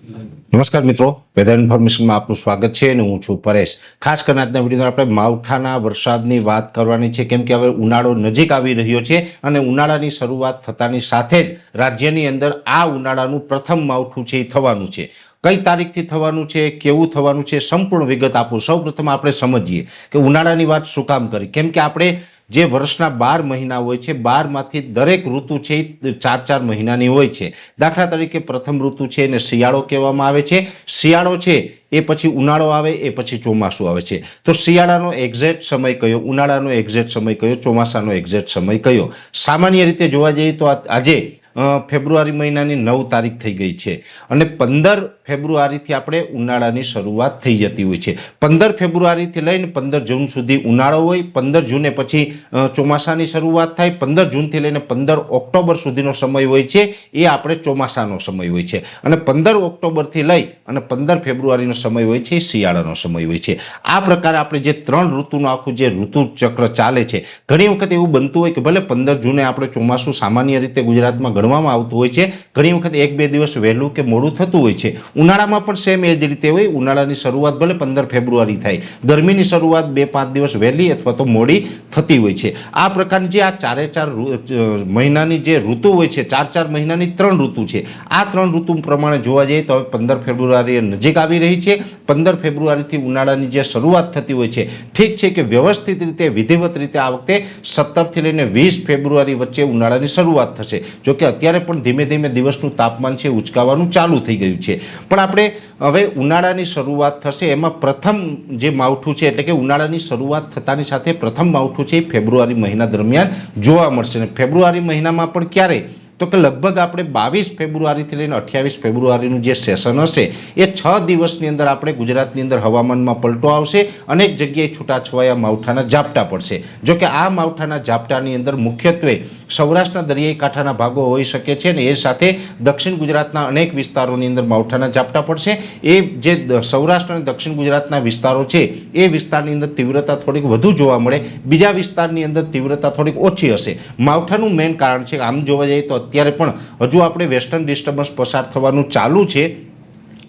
નમસ્કાર મિત્રો, વેધર ઇન્ફોર્મેશનમાં આપનું સ્વાગત છે અને હું છું પરેશ। ખાસ કરીને આજના વિડીયોમાં આપણે માવઠાના વરસાદની વાત કરવાની છે, કેમ કે હવે ઉનાળો નજીક આવી રહ્યો છે અને ઉનાળાની શરૂઆત થતાની સાથે જ રાજ્યની અંદર આ ઉનાળાનું પ્રથમ માવઠું છે એ થવાનું છે। કઈ તારીખથી થવાનું છે, કેવું થવાનું છે, સંપૂર્ણ વિગત આપું। સૌપ્રથમ આપણે સમજીએ કે ઉનાળાની વાત શું કામ કરી, કેમ કે આપણે જે વર્ષના 12 મહિના હોય છે, 12માંથી દરેક ઋતુ છે એ 4-4 મહિનાની હોય છે। દાખલા તરીકે પ્રથમ ઋતુ છે એને શિયાળો કહેવામાં આવે છે। શિયાળો છે એ પછી ઉનાળો આવે, એ પછી ચોમાસું આવે છે। તો શિયાળાનો એક્ઝેક્ટ સમય કયો, ઉનાળાનો એક્ઝેક્ટ સમય કયો, ચોમાસાનો એક્ઝેક્ટ સમય કયો? સામાન્ય રીતે જોવા જઈએ તો આજે ફેબ્રુઆરી મહિનાની 9 તારીખ થઈ ગઈ છે અને 15 ફેબ્રુઆરીથી આપણે ઉનાળાની શરૂઆત થઈ જતી હોય છે। 15 ફેબ્રુઆરીથી લઈને 15 જૂન સુધી ઉનાળો હોય, 15 જૂને પછી ચોમાસાની શરૂઆત થાય, 15 જૂનથી લઈને 15 ઓક્ટોબર સુધીનો સમય હોય છે એ આપણે ચોમાસાનો સમય હોય છે અને 15 ઓક્ટોબરથી લઈ અને 15 ફેબ્રુઆરીનો સમય હોય છે એ શિયાળાનો સમય હોય છે। આ પ્રકારે આપણે જે 3 ઋતુનું આખું જે ઋતુ ચક્ર ચાલે છે, ઘણી વખત એવું બનતું હોય કે ભલે 15 જૂને આપણે ચોમાસું સામાન્ય રીતે ગુજરાતમાં ગણવામાં આવતું હોય છે, ઘણી વખત 1-2 દિવસ વહેલું કે મોડું થતું હોય છે। ઉનાળામાં પણ સેમ એ જ રીતે હોય, ઉનાળાની શરૂઆત ભલે 15 ફેબ્રુઆરી થાય, ગરમીની શરૂઆત 2-5 દિવસ વહેલી અથવા તો મોડી થતી હોય છે। આ પ્રકારની જે આ 4 મહિનાની જે ઋતુ હોય છે, 4 મહિનાની 3 ઋતુ છે, આ 3 ઋતુ પ્રમાણે જોવા જઈએ તો હવે 15 ફેબ્રુઆરી નજીક આવી રહી છે। 15 ફેબ્રુઆરીથી ઉનાળાની જે શરૂઆત થતી હોય છે, ઠીક છે કે વ્યવસ્થિત રીતે વિધિવત રીતે આ વખતે 17થી લઈને 20 ફેબ્રુઆરી વચ્ચે ઉનાળાની શરૂઆત થશે। જોકે અત્યારે પણ ધીમે ધીમે દિવસનું તાપમાન છે ઉચકાવાનું ચાલુ થઈ ગયું છે, પણ આપણે હવે ઉનાળાની શરૂઆત થશે એમાં પ્રથમ જે માવઠું છે, એટલે કે ઉનાળાની શરૂઆત થતાની સાથે પ્રથમ માવઠું છે એ ફેબ્રુઆરી મહિના દરમિયાન જોવા મળશે। અને ફેબ્રુઆરી મહિનામાં પણ ક્યારે, તો કે લગભગ આપણે 22 ફેબ્રુઆરીથી લઈને 28 ફેબ્રુઆરીનું જે સેશન હશે એ 6 દિવસની અંદર આપણે ગુજરાતની અંદર હવામાનમાં પલટો આવશે, અનેક જગ્યાએ છૂટાછવાયા માવઠાના ઝાપટા પડશે। જોકે આ માવઠાના ઝાપટાની અંદર મુખ્યત્વે સૌરાષ્ટ્રના દરિયાઈ કાંઠાના ભાગો હોઈ શકે છે અને એ સાથે દક્ષિણ ગુજરાતના અનેક વિસ્તારોની અંદર માવઠાના ઝાપટા પડશે। એ જે સૌરાષ્ટ્ર અને દક્ષિણ ગુજરાતના વિસ્તારો છે એ વિસ્તારની અંદર તીવ્રતા થોડીક વધુ જોવા મળે, બીજા વિસ્તારની અંદર તીવ્રતા થોડીક ઓછી હશે। માવઠાનું મેઇન કારણ છે, આમ જોવા જઈએ તો અત્યારે પણ હજુ આપણે વેસ્ટર્ન ડિસ્ટર્બન્સ પસાર થવાનું ચાલુ છે।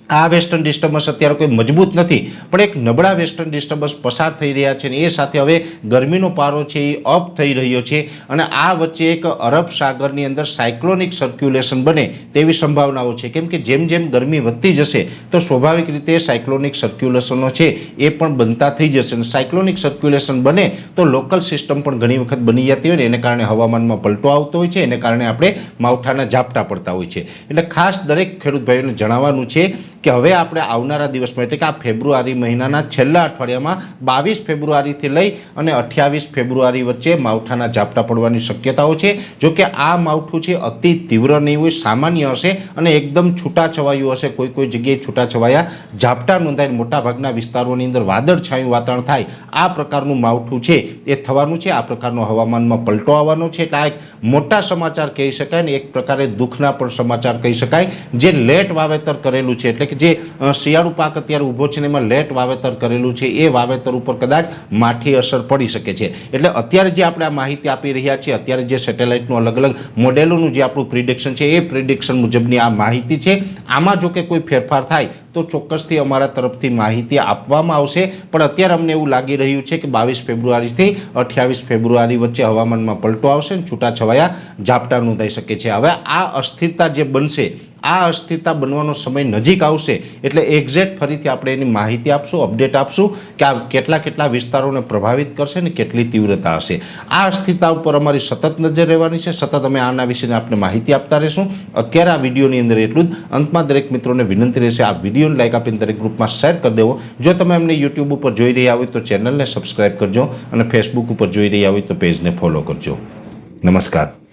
આ વેસ્ટર્ન ડિસ્ટર્બન્સ અત્યારે કોઈ મજબૂત નથી, પણ એક નબળા વેસ્ટર્ન ડિસ્ટર્બન્સ પસાર થઈ રહ્યા છે અને એ સાથે હવે ગરમીનો પારો છે એ અપ થઈ રહ્યો છે અને આ વચ્ચે એક અરબ સાગરની અંદર સાયક્લોનિક સર્ક્યુલેશન બને તેવી સંભાવનાઓ છે, કેમ કે જેમ જેમ ગરમી વધતી જશે તો સ્વાભાવિક રીતે સાયક્લોનિક સર્ક્યુલેશનો છે એ પણ બનતા થઈ જશે અને સાયક્લોનિક સર્ક્યુલેશન બને તો લોકલ સિસ્ટમ પણ ઘણી વખત બની જતી હોય ને એને કારણે હવામાનમાં પલટો આવતો હોય છે, એને કારણે આપણે માવઠાના ઝાપટા પડતા હોય છે। એટલે ખાસ દરેક ખેડૂત ભાઈઓને જણાવવાનું છે કે હવે આપણે આવનારા દિવસમાં, એટલે કે આ ફેબ્રુઆરી મહિનાના છેલ્લા અઠવાડિયામાં 22 ફેબ્રુઆરીથી લઈ અને 28 ફેબ્રુઆરી વચ્ચે માવઠાના ઝાપટા પડવાની શક્યતાઓ છે। જોકે આ માવઠું છે અતિ તીવ્ર નહીં હોય, સામાન્ય હશે અને એકદમ છૂટાછવાયું હશે, કોઈ જગ્યાએ છૂટાછવાયા ઝાપટા નોંધાય, મોટાભાગના વિસ્તારોની અંદર વાદળછાયું વાતાવરણ થાય, આ પ્રકારનું માવઠું છે એ થવાનું છે। આ પ્રકારનો હવામાનમાં પલટો આવવાનો છે, એટલે આ એક મોટા સમાચાર કહી શકાય ને એક પ્રકારે દુઃખના પણ સમાચાર કહી શકાય। જે લેટ વાવેતર કરેલું છે, એટલે કે જે શિયાળુ પાક અત્યારે ઊભો છે ને એમાં લેટ વાવેતર કરેલું છે એ વાવેતર ઉપર કદાચ માઠી અસર પડી શકે છે। એટલે અત્યારે જે આપણે આ માહિતી આપી રહ્યા છીએ, અત્યારે જે સેટેલાઇટનું અલગ અલગ મોડેલોનું જે આપણું પ્રિડિક્શન છે એ પ્રિડિક્શન મુજબની આ માહિતી છે। આમાં જો કે કોઈ ફેરફાર થાય તો ચોક્કસથી અમારા તરફથી માહિતી આપવામાં આવશે, પણ અત્યારે અમને એવું લાગી રહ્યું છે કે 22 ફેબ્રુઆરીથી 28 ફેબ્રુઆરી વચ્ચે હવામાનમાં પલટો આવશે અને છૂટાછવાયા ઝાપટા નોંધાઈ શકે છે। હવે આ અસ્થિરતા જે બનશે, આ અસ્થિરતા બનવાનો સમય નજીક આવશે એટલે એક્ઝેક્ટ ફરીથી આપણે એની માહિતી આપશું, અપડેટ આપશું કે આ કેટલા વિસ્તારોને પ્રભાવિત કરશે ને કેટલી તીવ્રતા હશે। આ અસ્થિરતા ઉપર અમારી સતત નજર રહેવાની છે, સતત અમે આના વિશે આપણે માહિતી આપતા રહીશું। અત્યારે આ વિડીયોની અંદર એટલું જ। અંતમાં દરેક મિત્રોને વિનંતી રહેશે આ વિડીયોને લાઈક આપીને દરેક ગ્રુપમાં શેર કરી દેવો। જો તમે અમને યુટ્યુબ ઉપર જોઈ રહ્યા હોય તો ચેનલને સબસ્ક્રાઈબ કરજો અને ફેસબુક ઉપર જોઈ રહ્યા હોય તો પેજને ફોલો કરજો। નમસ્કાર।